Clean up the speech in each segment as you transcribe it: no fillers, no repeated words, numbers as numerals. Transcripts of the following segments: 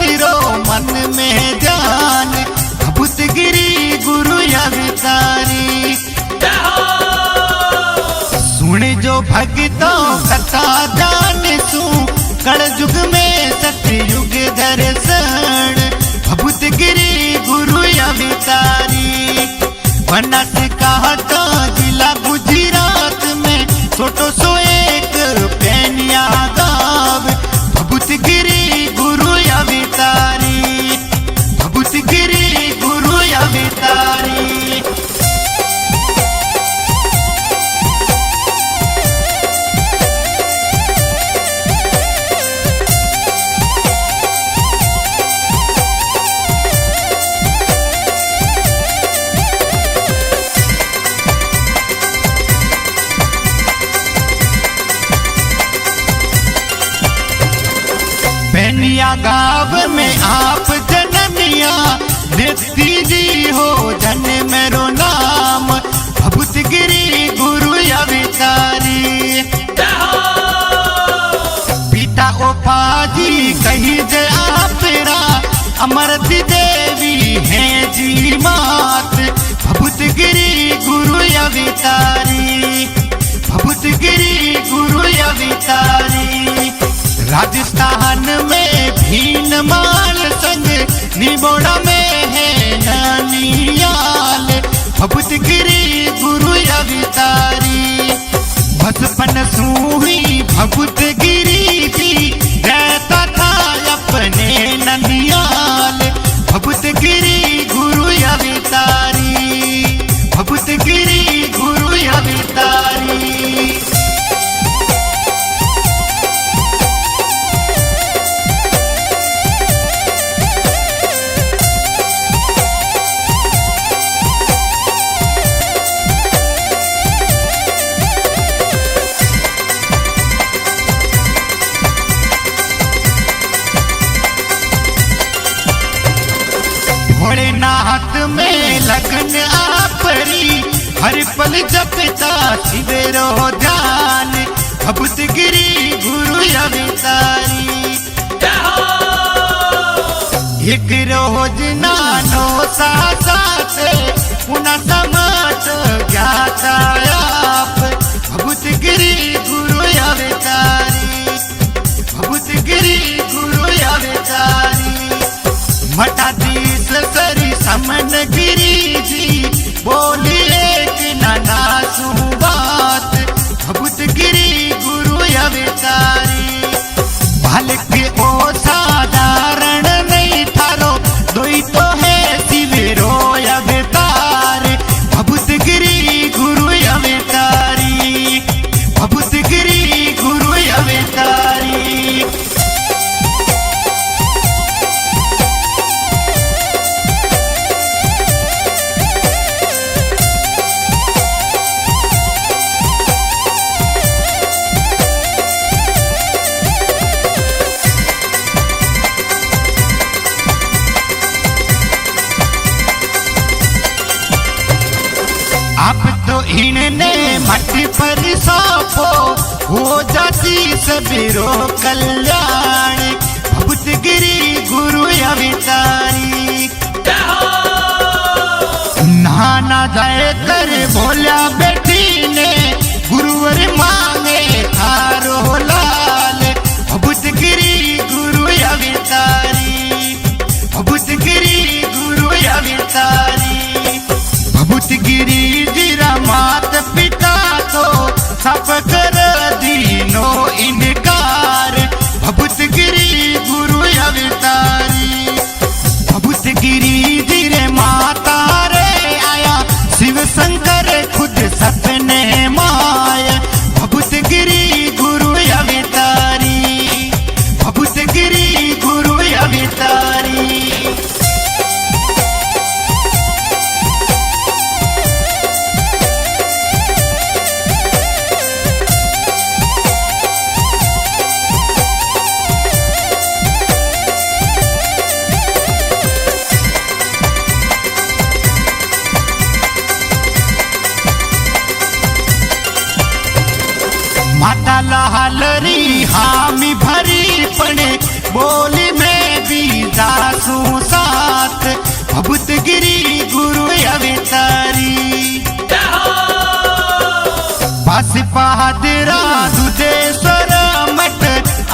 तिरो मन में ध्यान भभूतगिरी गुरु अवतारी। सुन जो भक्तों कथा जान सू कल युग में सतयुग दर्शन भभूतगिरी गुरु अवतारी। बनासकांठा जिला गुजरात में छोटो सो एक पैनिया गाँव भभूतगिरी गुरु अवतारी। भभूतगिरी गुरु अवतारी। पैनिया गाँव में आप जनमिया नित्य जी हो जन मेरो नाम भभूतगिरी गुरु अवतारी। पिता ओपाजी कही जे आपरा अमरती देवी है जी मात भभूतगिरी गुरु अवतारी। भभूतगिरी गुरु अवतारी। राजस्थान में भीन माल संग निबोड़ा में है नानियाल भभूतगिरी गुरु अवतारी। बचपन सूही भभूतगिरी जी रहता था अपने ननियाल भभूतगिरी गुरु अवतारी। भभूतगिरी गुरु अवतारी। भोलेनाथ में लगन आपरी हर पल जपता शिवेरो ध्यान भभूतगिरी गुरु अवतारी। एक रोज नानो साथ पुनः समत ज्ञाता आप भभूतगिरी गुरु अवतारी। भभूतगिरी गुरु अवतारी। मठाधीश सरी समन गिरी जी बोली एक नाना सुबात भभूतगिरी गुरु अवतारी। बालक ओ साधारण नहीं थारो दोई तो है शिवेरो अवतार भभूतगिरी गुरु अवतारी। भभूतगिरी गुरु अवतारी। आप तो इनने मट्टी पर सौंपो हो जाती सबीरो कल्याण भभूतगिरी गुरु अवतारी। नहाना जाए कर बोला बेटी ने गुरुवर मांगे थारो लाल भभूतगिरी गुरु अवतारी। भभूतगिरी गुरु अवतारी। भभूतगिरी जीरा मात पिता तो सब कर दीनो इनकार भभूतगिरी गुरु अवतारी। भभूतगिरी जीरे माता रे आया शिव शंकर खुद सपने माया भभूतगिरी गुरु अवतारी। भभूतगिरी गुरु अवतारी। माता लालरी हामी भरी पड़े बोली में भी सासू साथ भभूत गिरी गुरु अवतारी बस पादरा दुधेश्वर मठ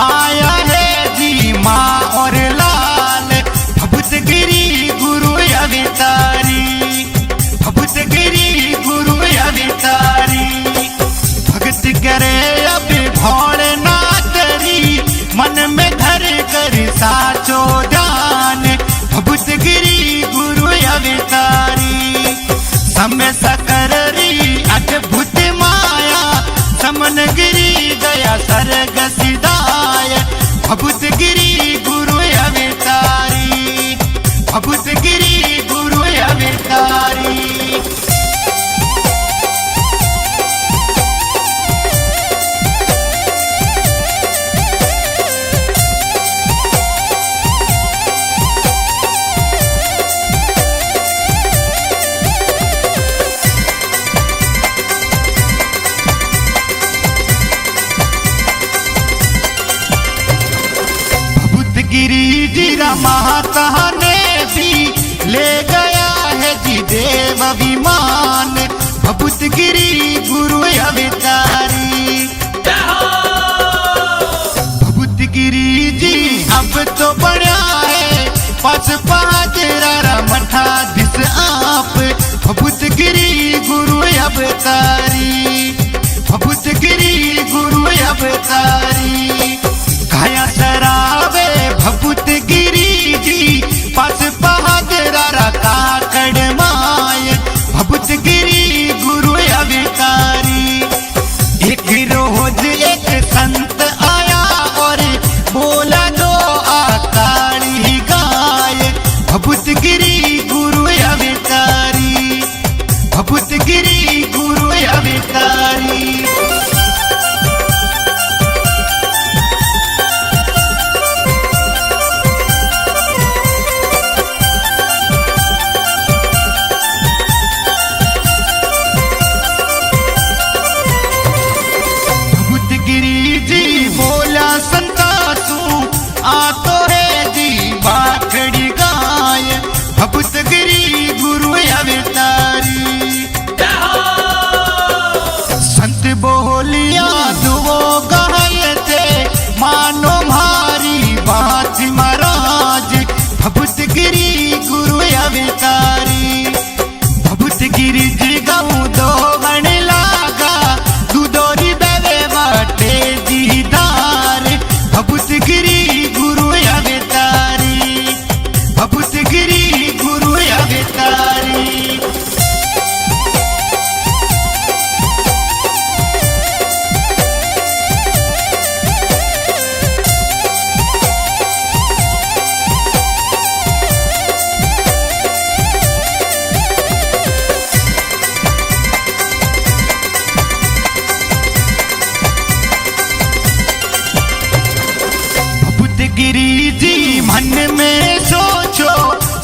आया है जी माँ और लाल भभूत गिरी गुरु अवतारी भभूत गिरी गुरु अवतारी भगत करे अब भोलेनाथरी मन में धर कर साचो जान भभूत गिरी गुरु अवतारी समय सकरी अद्भुत माया समन गिरी गया सर्ग सिदाय भभूत गिरी गुरु अवतारी भभूत गिरी गुरु अवतारी गिरी जीरा माता ने भी ले गया है जी देव विमान भभूत गिरी गुरु अवतारी भभूत गिरी जी अब तो बड़ा है पास पाजरा मठा दिस आप भभूत गिरी गुरु अवतारी भभूत गिरी गुरु अवतारी खाया शराबे भभूत गिरी जी पास पहादरा काकड़ माय भभूत गिरी गुरु अवतारी एक रोज एक संत आया और बोला दो आकाड़ी गाय भभूत गिरी गुरु अवतारी भभूत गिरी गुरु अवतारी आतो है जी बाखड़ी गाय भभूत गिरी गुरु अवतारी संत बोलिया दुवो गाय थे मानो मारी बात महाराज भभूत गिरी गुरु अवतारी भभूत गिरी जी गाँव दो बन लागा दूधोरी बेवे बाटे दीदार भभूत गिरी भभूत गिरी गुरु अवतारी भभूत गिरी जी मन में सोचो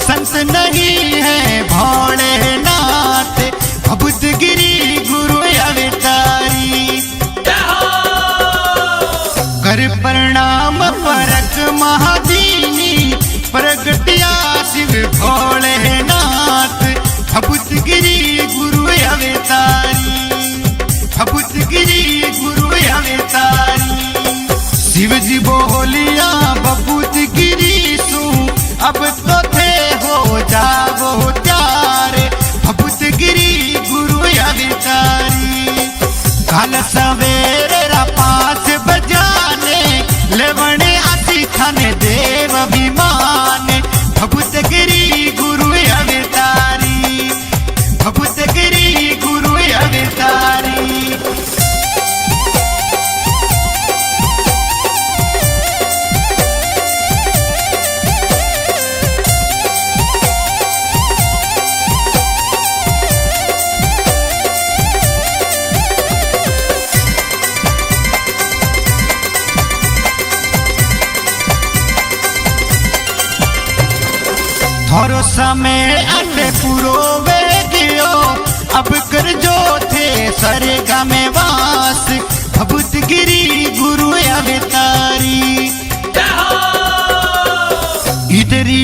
संत नहीं है भोलेनाथ भभूत गिरी गुरु अवतारी कर प्रणाम परक महादीनी प्रगटिया शिव भोलेनाथ भभूत गिरी गुरु अवतारी भभूत गिरी गुरु अवतारी शिव जी बोलिया भभूत गिरी सू अब तो थे हो जाओ प्यार भभूत गिरी गुरु अवतारी कल सवेरे 5 बजाने लेवने आसी खाने देव विमान भभूत गिरी गुरु अवतारी भभूत गिरी गुरु अवतारी थोरो समय अटे पूरो वे गियो अब कर जो थे सरगा में वास भभूत गिरी गुरु अवतारी इधरी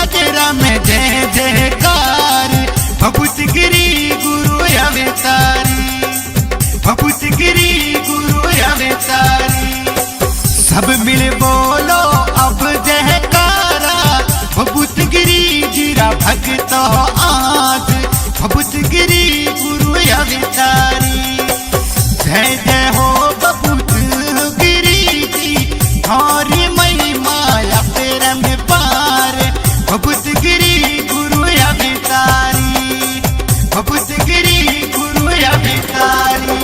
बाजरा में जय जयकार। भभूत गिरी गुरु अवतारी, भभूत गिरी गुरु अवतारी। सब मिल बोलो अब जयकारा, भभूत गिरी जीरा भक्त आज, भभूत गिरी गुरु अवतारी। जय जय हो भभूत गिरी जी, हमारी महिमा अपरंपार। भभूत गिरी गुरु अवतारी, भभूत गिरी गुरु अवतारी।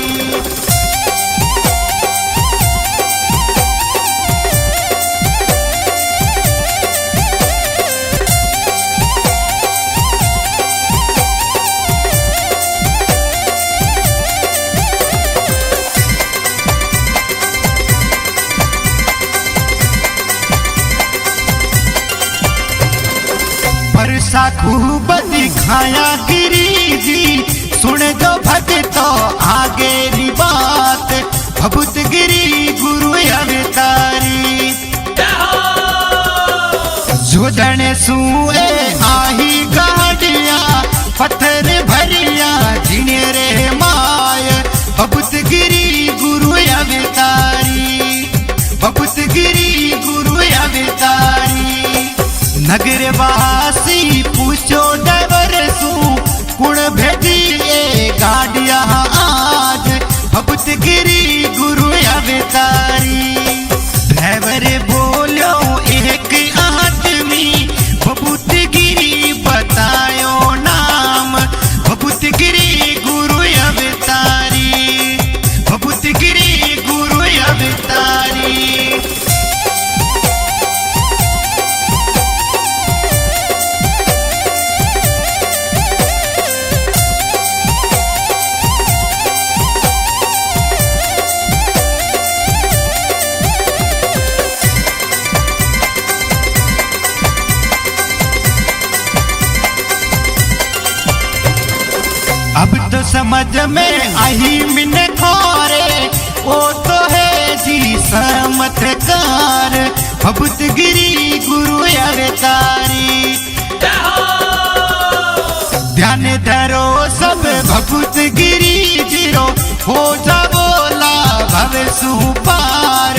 बरसा खूब दिखाया गिरी जी, सुन जो भक्तो आगे री बात। भभूत गिरी गुरु अवतारी, जोदन सुए आही गाड़िया, पत्थर भरिया जिने रे माय। भभूत गिरी गुरु अवतारी, भभूत गिरी गुरु अवतारी। नगर वासी पूछो डबर सू, कुण भेजिए गाड़िया आज। भभूत गिरी गुरु अवतारी। ड्राइवर बोलो एक आदमी, भभूत गिरी बतायो नाम। भभूत गिरी गुरु अवतारी, भभूत गिरी गुरु अवतारी। अब तो समझ में आई मिन खोरे, वो तो है जी चमत्कार। भभूत गिरी गुरु अवतारी। ध्यान धरो सब भभूत गिरी जीरो, हो जा बोला भव सुपार।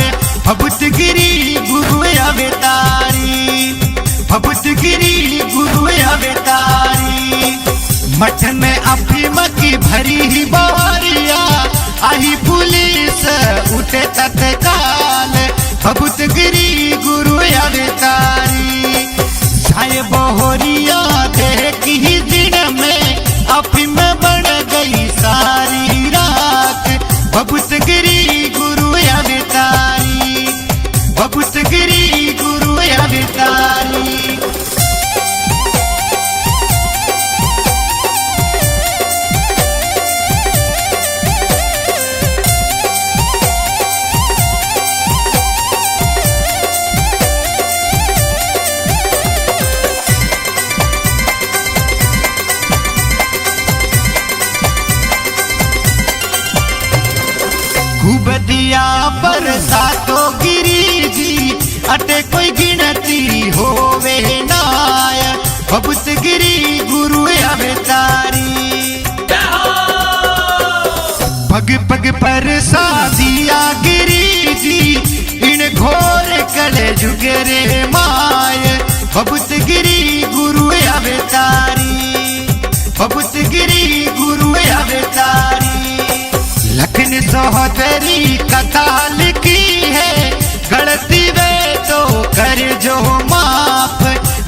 भभूत गिरी गुरु अवतारी, भभूत गिरी गुरु अवतारी। मठ में अफीम की भरी ही बोरिया, आई पुलिस उठे तत्काल। भभूत गिरी गुरु अवतारी। छाए बोहरिया देख ही दिन में, अफीम बढ़ गई सारी रात। भभूत गिरी गुरु अवतारी, भभूत गिरी गुरु अवतारी। खूब दिया बरसातो गिरी जी, अटे कोई गिनती होवे नाय। भभूत गिरी गुरु अवतारी। पग पग पर सादिया गिरी जी, इन घोर कले जुगरे माय। भभूत गिरी गुरु अवतारी, भभूत गिरी गुरु अवतारी। लखन सहोदरी कथा लिखी है, गलती वे तो कर जो माफ।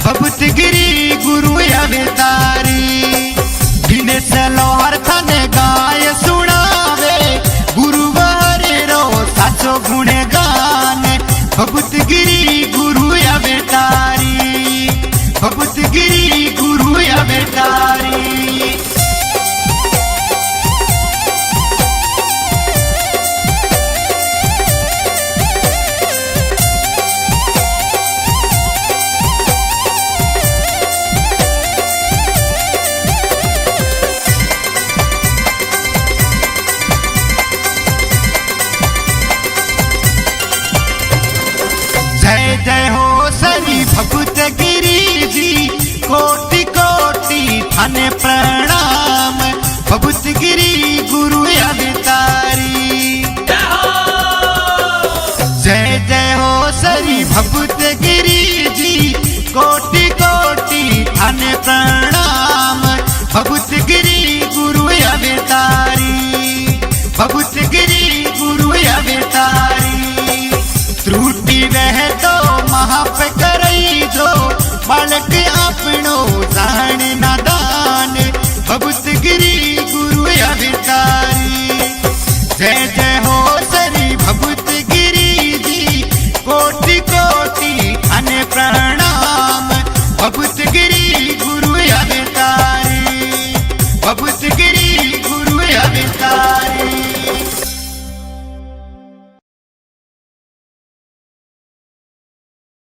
भभूत गिरी गुरु अवतारी। दिन सलोहर थन गाय सुनावे, गुरुवार रो साचो गुणगान। भभूत गिरी गुरु अवतारी, भभूत गिरी गुरु अवतारी। जय जय हो सरी भभूत गिरी जी, थाने प्रणाम भभूत गिरी गुरु